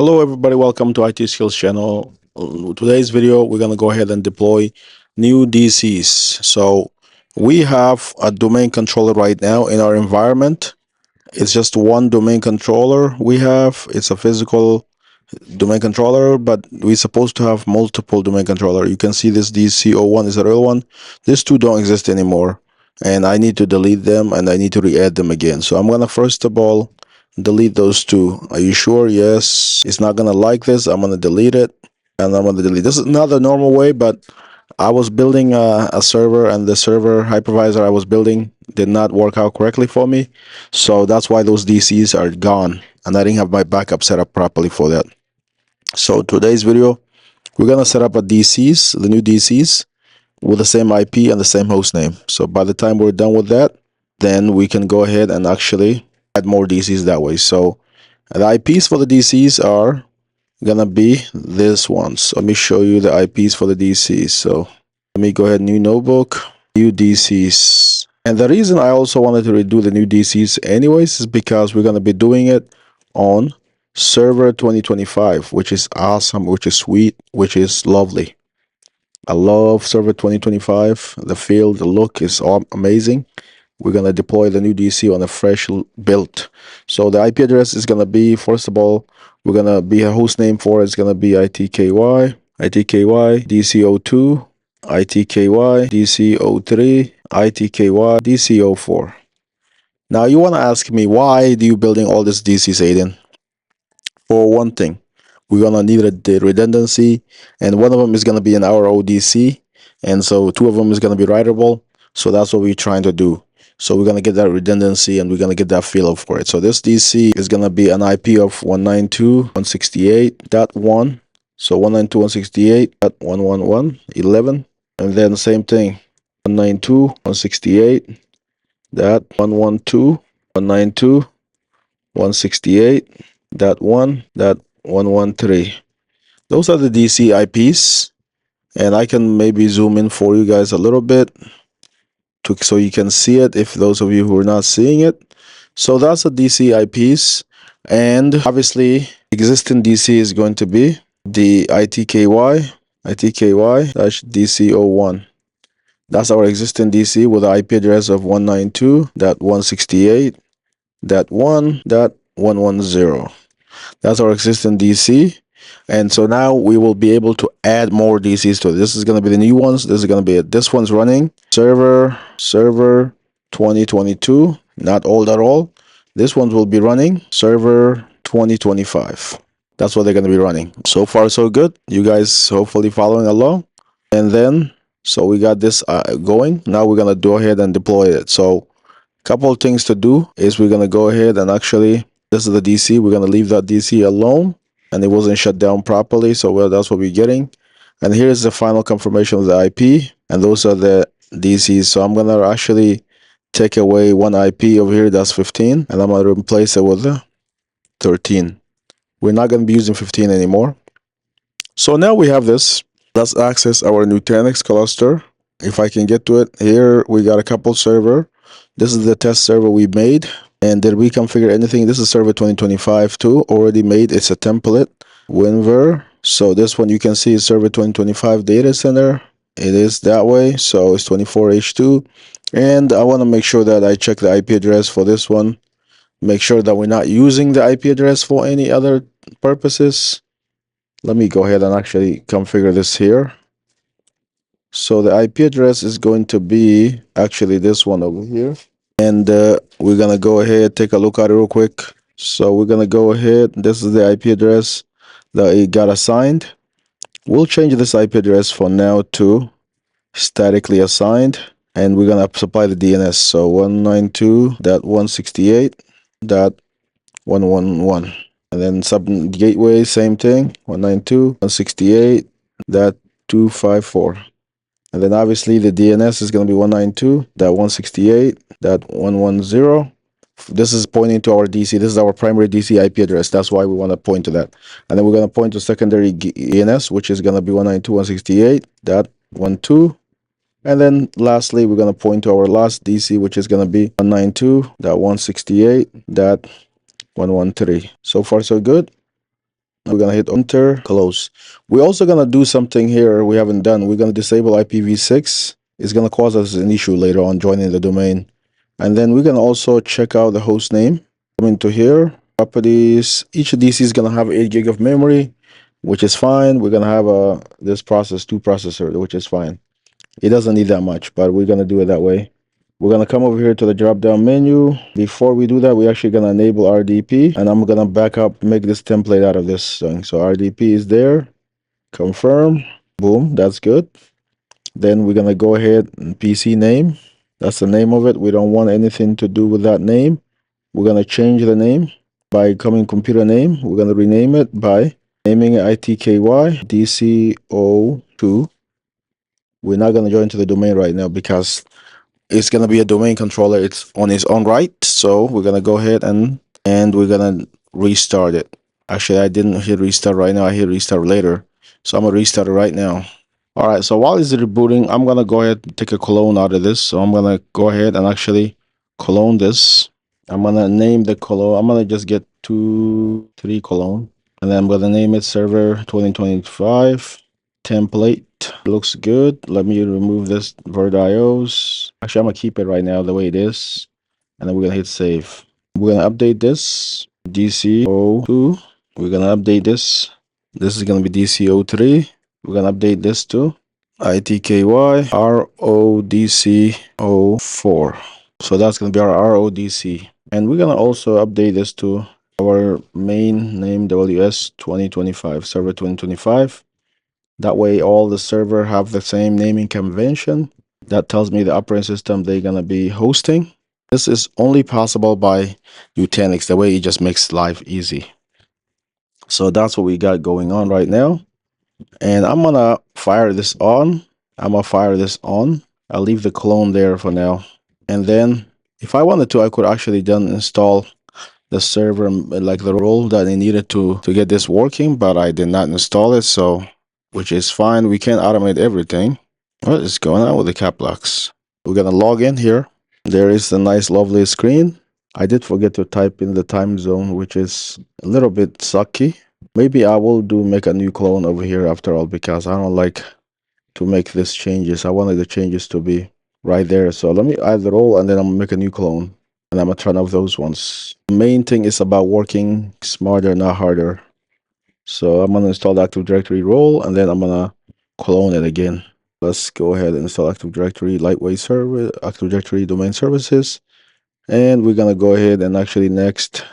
Hello everybody, welcome to IT Skills channel. Today's video we're gonna go ahead and deploy new DCs. So we have a domain controller right now in our environment. It's just one domain controller we have. It's a physical domain controller, but we're supposed to have multiple domain controller. You can see this DC01 is a real one. These two don't exist anymore, and I need to delete them and I need to re-add them again. So I'm gonna first of all delete those two. Are you sure? Yes. It's not gonna like this. I'm gonna delete it, and I'm gonna delete. This is not the normal way, but I was building a server, and the server hypervisor I was building did not work out correctly for me. So that's why those DCs are gone, and I didn't have my backup set up properly for that. So today's video, we're gonna set up a DCs, the new DCs, with the same IP and the same host name. So by the time we're done with that, then we can go ahead and actually add more DCs that way. So the IPs for the DCs are gonna be this one. So let me show you the IPs for the DCs. So let me go ahead, new notebook, new DCs. And the reason I also wanted to redo the new DCs anyways is because we're gonna be doing it on server 2025, which is awesome, which is sweet, which is lovely. I love server 2025. The feel, the look is all amazing. We're going to deploy the new DC on a fresh build. So the IP address is going to be, first of all, we're going to be a host name for it's going to be ITKY, DC02, ITKY, DC03, ITKY, DC04. Now you want to ask me, why do you building all these DCs, Aiden? For one thing, we're gonna need the redundancy, and one of them is gonna be an our ODC, and so two of them is gonna be writable. So that's what we're trying to do. So we're gonna get that redundancy, and we're gonna get that feel for it. So this DC is gonna be an IP of 192.168.1. So 192.168.111.11, and then same thing, 192.168.112.168.1.113. Those are the DC IPs, and I can maybe zoom in for you guys a little bit so you can see it if those of you who are not seeing it. So that's the DC IPs, and obviously existing DC is going to be the ITKY-DC01. That's our existing DC with the IP address of 192.168.1.110. That's our existing DC. And so now we will be able to add more DCs to it. This is going to be the new ones. This is going to be it. This one's running server 2022, not old at all. This one will be running server 2025. That's what they're going to be running. So far, so good. You guys hopefully following along. And then, so we got this going. Now we're going to go ahead and deploy it. So a couple of things to do is we're going to go ahead and actually, this is the DC. We're going to leave that DC alone, and it wasn't shut down properly. So well, that's what we're getting. And here's the final confirmation of the IP, and those are the DCs. So I'm going to actually take away one IP over here. That's 15, and I'm going to replace it with 13. We're not going to be using 15 anymore. So now we have this. Let's access our Nutanix cluster. If I can get to it, here we got a couple server. This is the test server we made. And did we configure anything? This is server 2025 too, already made. It's a template, WinVer. So this one you can see is server 2025 data center. It is that way. So it's 24H2. And I want to make sure that I check the IP address for this one. Make sure that we're not using the IP address for any other purposes. Let me go ahead and actually configure this here. So the IP address is going to be actually this one over here. And we're going to go ahead, take a look at it real quick. So we're going to go ahead. This is the IP address that it got assigned. We'll change this IP address for now to statically assigned. And we're going to supply the DNS. So 192.168.111. And then sub gateway, same thing, 192.168.254. And then obviously the DNS is going to be 192.168.110. This is pointing to our DC. This is our primary DC IP address. That's why we want to point to that. And then we're going to point to secondary DNS, which is going to be 192.168.12. And then lastly, we're going to point to our last DC, which is going to be 192.168.113. So far, so good. We're gonna hit enter, close. We're also gonna do something here we haven't done. We're gonna disable IPv6. It's gonna cause us an issue later on joining the domain. And then we're gonna also check out the host name. Come into here, properties. Each DC is gonna have 8 gig of memory, which is fine. We're gonna have this process 2 processor, which is fine. It doesn't need that much, but we're gonna do it that way. We're gonna come over here to the drop down menu. Before we do that, we're actually gonna enable RDP, and I'm gonna back up, make this template out of this thing. So RDP is there, confirm, boom, that's good. Then we're gonna go ahead and PC name. That's the name of it. We don't want anything to do with that name. We're gonna change the name by coming computer name. We're gonna rename it by naming it ITKY DCO2. We're not gonna join to the domain right now because it's gonna be a domain controller. It's on its own right. So we're gonna go ahead and we're gonna restart it. Actually, I didn't hit restart right now. I hit restart later. So I'm gonna restart it right now. All right. So while it's rebooting, I'm gonna go ahead and take a clone out of this. So I'm gonna go ahead and actually clone this. I'm gonna name the clone. I'm gonna just get 3 clone, and then I'm gonna name it server 2025 template. Looks good. Let me remove this VirtIOs. Actually, I'm gonna keep it right now the way it is, and then we're gonna hit save. We're gonna update this DCO2. We're gonna update this. This is gonna be DCO3. We're gonna update this to ITKY RODCO4. So that's gonna be our RODC, and we're gonna also update this to our main name WS 2025 server 2025. That way all the server have the same naming convention. That tells me the operating system they're gonna be hosting. This is only possible by Nutanix. The way it just makes life easy. So that's what we got going on right now. And I'm gonna fire this on. I'll leave the clone there for now. And then if I wanted to, I could actually then install the server, like the role that I needed to get this working, but I did not install it, so which is fine. We can automate everything. What is going on with the cap locks? We're gonna log in here. There is a nice lovely screen. I did forget to type in the time zone, which is a little bit sucky. Maybe I will make a new clone over here after all, because I don't like to make these changes. I wanted the changes to be right there. So let me add the role, and then I'm gonna make a new clone, and I'm gonna turn off those ones. The main thing is about working smarter, not harder. So I'm gonna install the Active Directory role, and then I'm gonna clone it again. Let's go ahead and install Active Directory lightweight server, Active Directory domain services, and we're gonna go ahead and actually next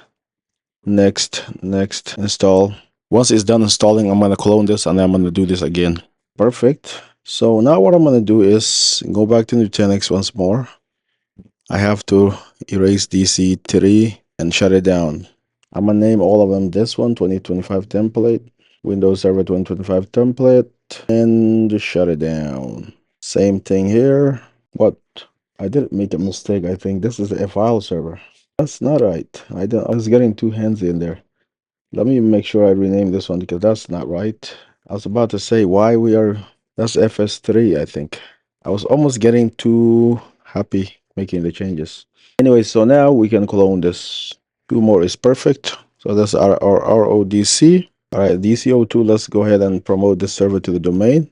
install. Once it's done installing, I'm gonna clone this, and then I'm gonna do this again. Perfect. So now what I'm gonna do is go back to Nutanix once more. I have to erase DC3 and shut it down. I'm gonna name all of them this one, 2025 template, Windows Server 2025 template, and just shut it down. Same thing here. What? I did make a mistake. I think this is the file server. That's not right. I was getting 2 hands in there. Let me make sure I rename this one, because that's not right. I was about to say that's FS3, I think. I was almost getting too happy making the changes. Anyway, so now we can clone this. 2 more is perfect. So that's our RODC. All right, DCO2, let's go ahead and promote this server to the domain.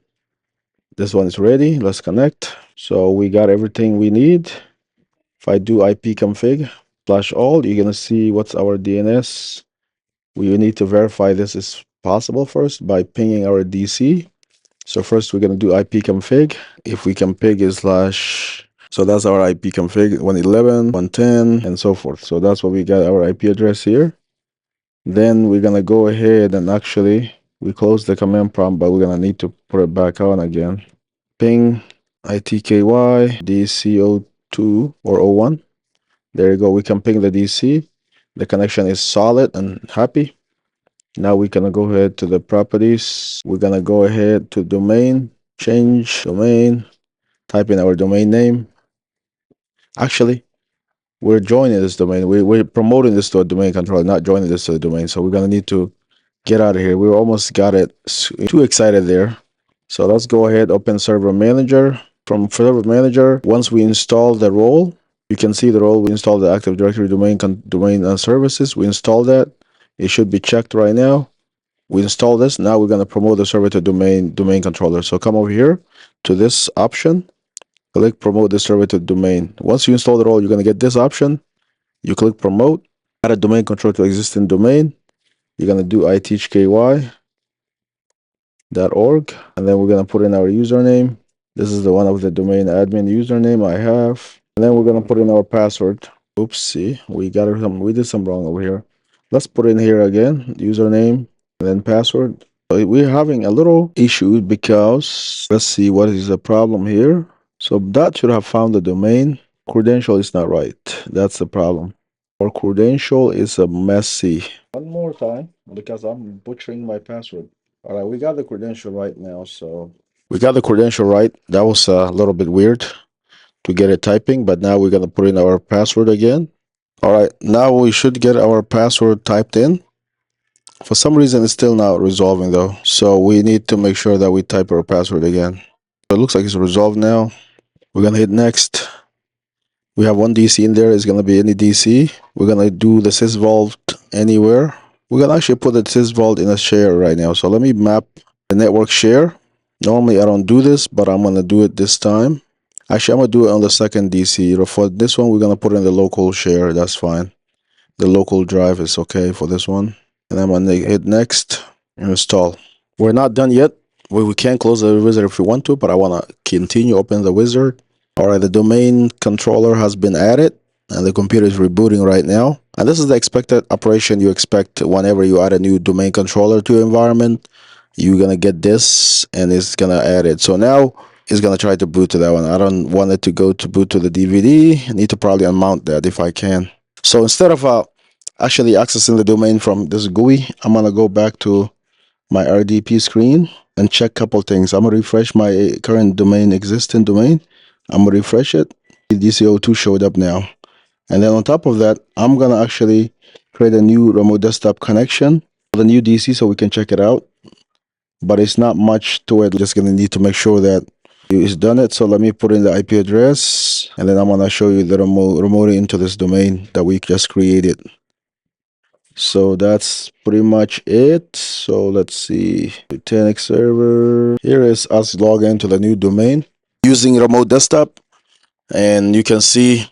This one is ready. Let's connect. So we got everything we need. If I do ipconfig /all, you're going to see what's our DNS. We need to verify this is possible first by pinging our DC. So first we're going to do ipconfig. If we config is so that's our ipconfig 111, 110, and so forth. So that's what we got our IP address here. Then we're going to go ahead and actually, we close the command prompt, but we're going to need to put it back on again. Ping ITKY DCO2 or O1. There you go. We can ping the DC. The connection is solid and happy. Now we're gonna go ahead to the properties. We're gonna go ahead to domain, change domain, type in our domain name. Actually, we're joining this domain. We're promoting this to a domain controller, not joining this to the domain. So we're gonna need to get out of here. We almost got it too excited there. So let's go ahead, open server manager. From server manager, once we install the role, you can see the role. We installed the Active Directory domain services. We installed that. It should be checked right now. We install this. Now we're going to promote the server to domain controller. So come over here to this option, click promote the server to domain. Once you install the role, you're going to get this option. You click promote, add a domain controller to existing domain. You're going to do iteachky.org, and then we're going to put in our username. This is the one of the domain admin username I have. And then we're going to put in our password. Oopsie, we did some wrong over here. Let's put in here again, username, and then password. We're having a little issue because let's see what is the problem here. So that should have found the domain. Credential is not right. That's the problem. Our credential is a messy. One more time because I'm butchering my password. All right, we got the credential right now. So we got the credential right. That was a little bit weird to get it typing, but now we're going to put in our password again. All right, now we should get our password typed in. For some reason, it's still not resolving though. So we need to make sure that we type our password again. So it looks like it's resolved now. We're going to hit next. We have one DC in there. It's going to be any DC. We're going to do the sysvault anywhere. We're going to actually put the sysvault in a share right now. So let me map the network share. Normally, I don't do this, but I'm going to do it this time. Actually, I'm going to do it on the second DC. For this one, we're going to put in the local share. That's fine. The local drive is okay for this one. And I'm going to hit next and install. We're not done yet. We can close the wizard if we want to, but I want to continue open the wizard. All right, the domain controller has been added and the computer is rebooting right now. And this is the expected operation you expect whenever you add a new domain controller to your environment. You're going to get this and it's going to add it. So now it's going to try to boot to that one. I don't want it to go to boot to the DVD. I need to probably unmount that if I can. So instead of actually accessing the domain from this GUI, I'm going to go back to my RDP screen and check a couple things. I'm going to refresh my current domain, existing domain. I'm going to refresh it. DC02 showed up now. And then on top of that, I'm going to actually create a new remote desktop connection, the new DC, so we can check it out. But it's not much to it. We're just going to need to make sure that it's done it. So let me put in the IP address, and then I'm going to show you the remote into this domain that we just created. So that's pretty much it. So let's see, 10x server. Here is us logging into the new domain using remote desktop, and you can see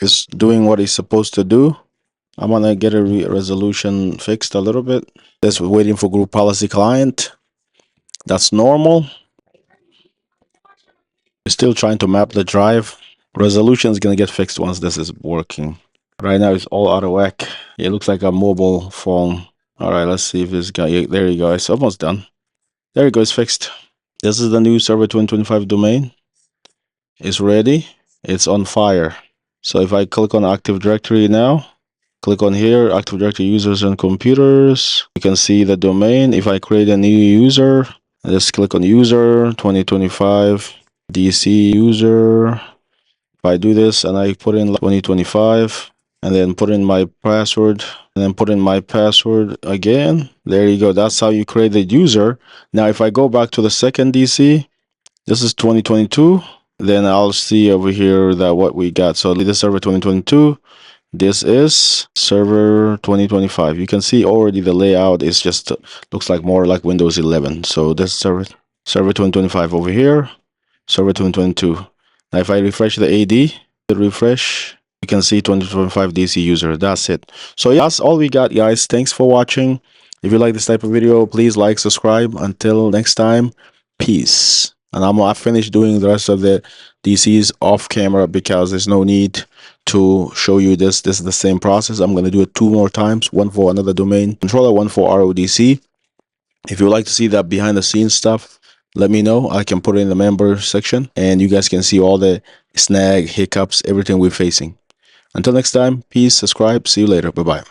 it's doing what it's supposed to do. I'm gonna get a resolution fixed a little bit. That's waiting for group policy client. That's normal. We're still trying to map the drive. Resolution is gonna get fixed once this is working. Right now it's all out of whack. It looks like a mobile phone. All right, let's see if this guy. There you go. It's almost done. There you go. It's fixed. This is the new server 2025 domain. It's ready. It's on fire. So if I click on Active Directory now, click on here, Active Directory users and computers, you can see the domain. If I create a new user, I just click on user 2025 DC user. If I do this and I put in 2025 and then put in my password and then put in my password again, there you go. That's how you create the user. Now, if I go back to the second DC, this is 2022. Then I'll see over here that what we got. So this is server 2022. This is server 2025. You can see already the layout is just looks like more like Windows 11. So this server 2025 over here, server 2022. Now if I refresh the AD, refresh, you can see 2025 DC user. That's it. So yeah, that's all we got, guys. Thanks for watching. If you like this type of video, please like, subscribe. Until next time, peace. And I finished doing the rest of the DCs off camera because there's no need to show you this. This is the same process. I'm going to do it 2 more times, one for another domain controller, one for RODC. If you would like to see that behind the scenes stuff, let me know. I can put it in the member section and you guys can see all the snag, hiccups, everything we're facing. Until next time, peace, subscribe, see you later. Bye-bye.